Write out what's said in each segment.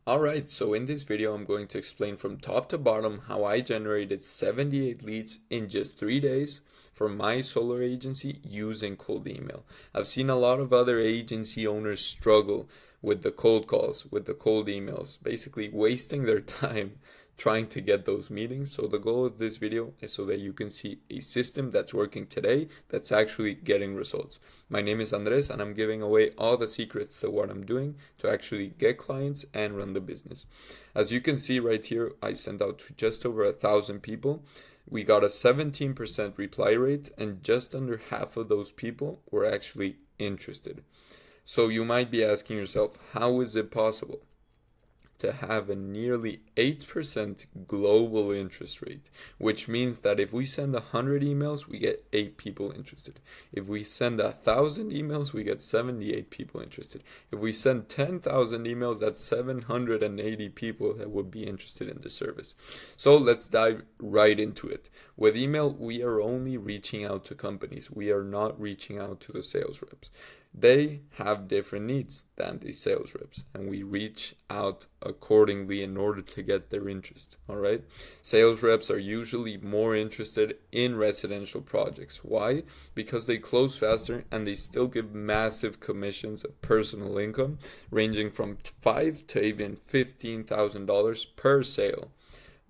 Alright, so in this video I'm going to explain from top to bottom how I generated 78 leads in just 3 days for my solar agency using cold email. I've seen a lot of other agency owners struggle with the cold calls, with the cold emails, basically wasting their time trying to get those meetings. So the goal of this video is so that you can see a system that's working today that's actually getting results. My name is Andres and I'm giving away all the secrets to what I'm doing to actually get clients and run the business. As you can see right here, I sent out to just over 1,000 people. We got a 17% reply rate and just under half of those people were actually interested. So you might be asking yourself, how is it possible to have a nearly 8% global interest rate, which means that if we send 100 emails, we get 8 people interested. If we send 1,000 emails, we get 78 people interested. If we send 10,000 emails, that's 780 people that would be interested in the service. So let's dive right into it. With email, we are only reaching out to companies. We are not reaching out to the sales reps. They have different needs than the sales reps, and we reach out accordingly in order to get their interest. All right. Sales reps are usually more interested in residential projects. Why? Because they close faster and they still give massive commissions of personal income ranging from $5,000 to even $15,000 per sale.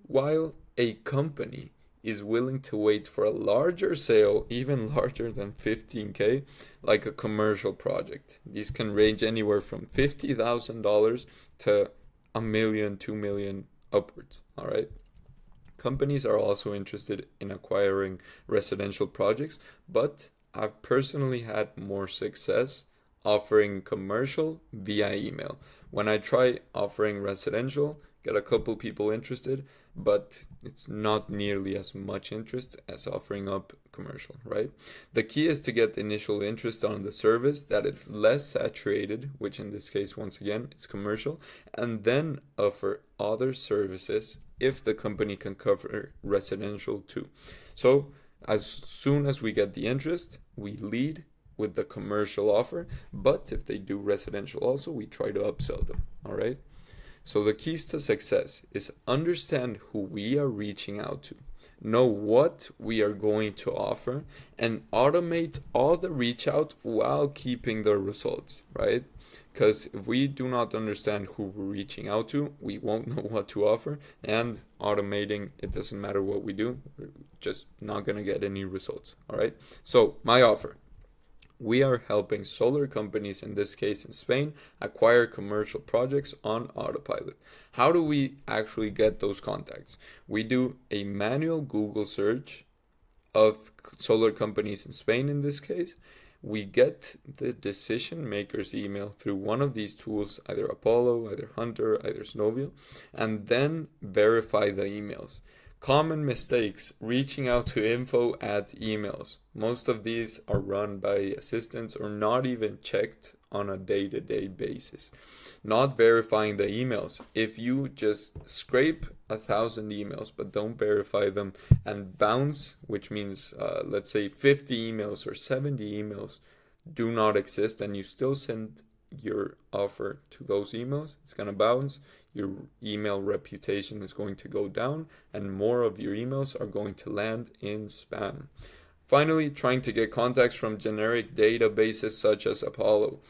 While a company is willing to wait for a larger sale, even larger than 15K, like a commercial project. These can range anywhere from $50,000 to a million, 2 million upwards. All right. Companies are also interested in acquiring residential projects, but I've personally had more success offering commercial via email. When I try offering residential, get a couple people interested, but it's not nearly as much interest as offering up commercial, right? The key is to get initial interest on the service, that it's less saturated, which in this case, once again, it's commercial, and then offer other services if the company can cover residential too. So as soon as we get the interest, we lead with the commercial offer, but if they do residential also, we try to upsell them, all right? So the keys to success is understand who we are reaching out to, know what we are going to offer, and automate all the reach out while keeping the results, right? Because if we do not understand who we're reaching out to, we won't know what to offer, and automating, it doesn't matter what we do, we're just not going to get any results, all right? So my offer. We are helping solar companies, in this case in Spain, acquire commercial projects on autopilot. How do we actually get those contacts? We do a manual Google search of solar companies in Spain in this case. We get the decision maker's email through one of these tools, either Apollo, either Hunter, either Snowview, and then verify the emails. Common mistakes: reaching out to info at emails. Most of these are run by assistants or not even checked on a day-to-day basis. Not verifying the emails. If you just scrape 1,000 emails but don't verify them and bounce, which means let's say 50 emails or 70 emails do not exist, and you still send your offer to those emails, it's going to bounce. Your email reputation is going to go down, and more of your emails are going to land in spam. Finally, trying to get contacts from generic databases such as Apollo.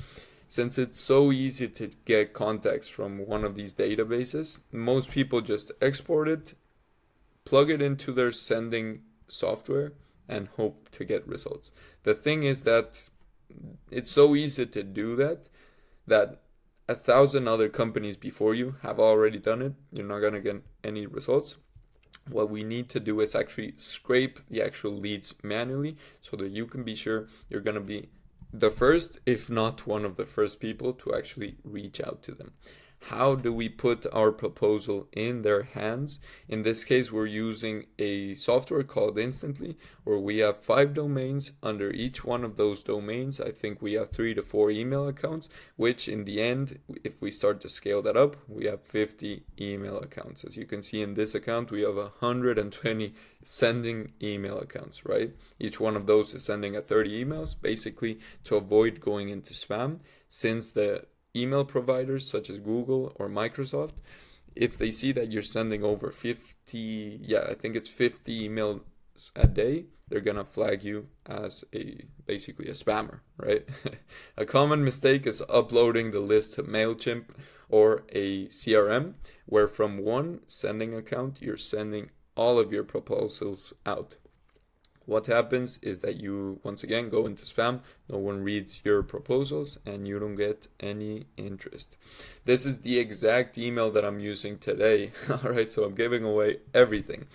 Since it's so easy to get contacts from one of these databases, most people just export it, plug it into their sending software, and hope to get results. The thing is that it's so easy to do that 1,000 other companies before you have already done it. You're not going to get any results. What we need to do is actually scrape the actual leads manually so that you can be sure you're going to be the first, if not one of the first people to actually reach out to them. How do we put our proposal in their hands? In this case, we're using a software called Instantly, where we have 5 domains. Under each one of those domains, I think we have 3 to 4 email accounts, which in the end, if we start to scale that up, we have 50 email accounts. As you can see in this account, we have 120 sending email accounts, right? Each one of those is sending 30 emails, basically to avoid going into spam, since the email providers such as Google or Microsoft, if they see that you're sending over 50, I think it's 50 emails a day, they're gonna flag you as basically a spammer, right? A common mistake is uploading the list to MailChimp or a CRM, where from one sending account, you're sending all of your proposals out. What happens is that you, once again, go into spam, no one reads your proposals, and you don't get any interest. This is the exact email that I'm using today. All right, so I'm giving away everything.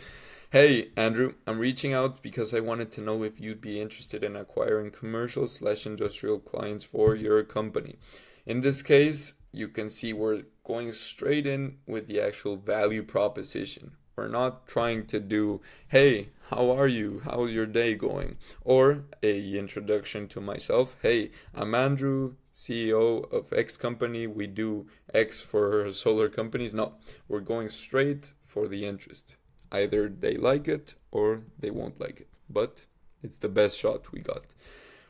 Hey, Andrew, I'm reaching out because I wanted to know if you'd be interested in acquiring commercial/industrial clients for your company. In this case, you can see we're going straight in with the actual value proposition. We're not trying to do, hey, how are you? How's your day going? Or a introduction to myself. Hey, I'm Andrew, CEO of X company. We do X for solar companies. No, we're going straight for the interest. Either they like it or they won't like it. But it's the best shot we got.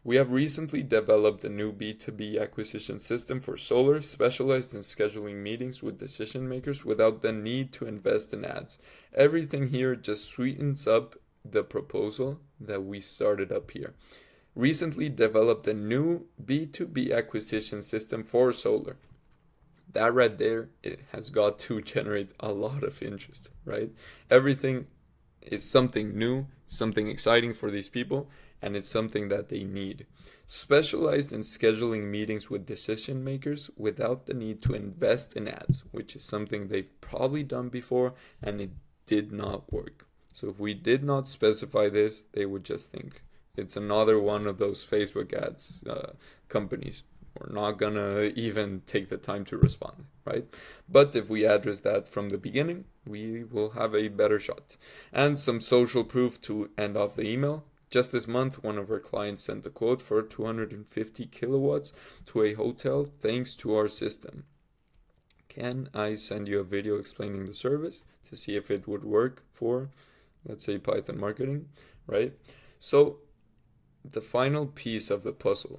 We have recently developed a new B2B acquisition system for solar, specialized in scheduling meetings with decision makers without the need to invest in ads. Everything here just sweetens up the proposal that we started up here. Recently developed a new B2B acquisition system for solar. That right there, it has got to generate a lot of interest, right? Everything is something new, something exciting for these people, and it's something that they need. Specialized in scheduling meetings with decision makers without the need to invest in ads, which is something they've probably done before and it did not work. So if we did not specify this, they would just think it's another one of those Facebook ads companies. We're not gonna even take the time to respond, right? But if we address that from the beginning, we will have a better shot. And some social proof to end off the email. Just this month, one of our clients sent a quote for 250 kilowatts to a hotel thanks to our system. Can I send you a video explaining the service to see if it would work for, let's say, Python marketing, right? So the final piece of the puzzle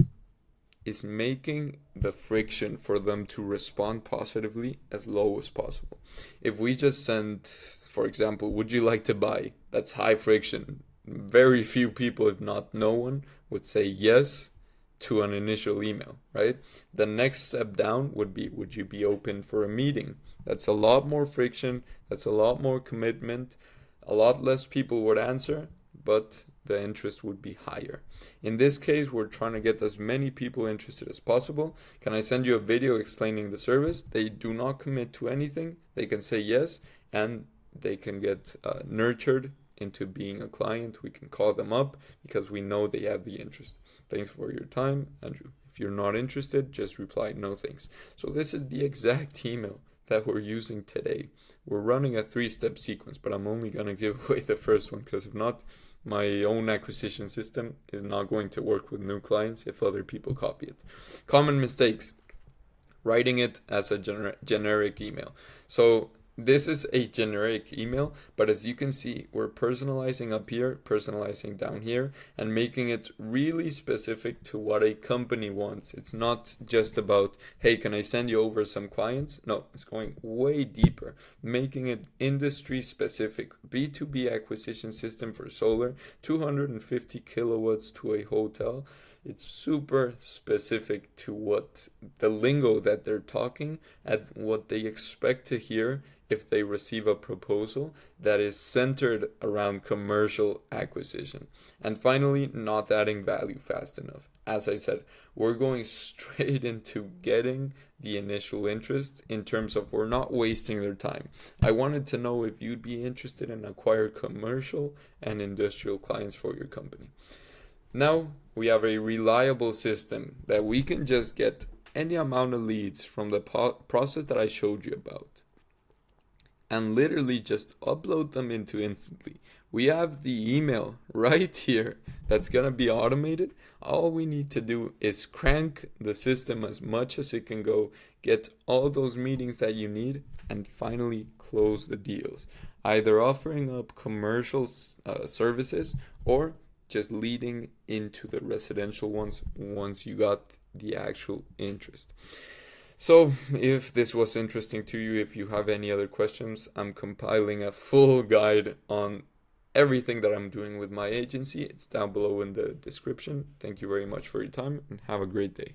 is making the friction for them to respond positively as low as possible. If we just send, for example, would you like to buy? That's high friction. Very few people, if not no one, would say yes to an initial email, right? The next step down would be, would you be open for a meeting? That's a lot more friction. That's a lot more commitment. A lot less people would answer, but the interest would be higher. In this case, we're trying to get as many people interested as possible. Can I send you a video explaining the service? They do not commit to anything. They can say yes, and they can get nurtured into being a client. We can call them up because we know they have the interest. Thanks for your time, Andrew. If you're not interested, just reply no thanks. So this is the exact email that we're using today. We're running a 3-step sequence, but I'm only going to give away the first one because if not, my own acquisition system is not going to work with new clients if other people copy it. Common mistakes. Writing it as a generic email. So this is a generic email, but as you can see, we're personalizing up here, personalizing down here, and making it really specific to what a company wants. It's not just about, hey, can I send you over some clients? No, it's going way deeper, making it industry specific. B2B acquisition system for solar, 250 kilowatts to a hotel. It's super specific to what the lingo that they're talking and what they expect to hear if they receive a proposal that is centered around commercial acquisition. And finally, not adding value fast enough. As I said, we're going straight into getting the initial interest in terms of we're not wasting their time. I wanted to know if you'd be interested in acquire commercial and industrial clients for your company. Now we have a reliable system that we can just get any amount of leads from the process that I showed you about and literally just upload them into Instantly. We have the email right here that's going to be automated. All we need to do is crank the system as much as it can go, get all those meetings that you need, and finally close the deals. Either offering up commercial services or just leading into the residential ones once you got the actual interest. So, if this was interesting to you, if you have any other questions, I'm compiling a full guide on everything that I'm doing with my agency. It's down below in the description. Thank you very much for your time and have a great day.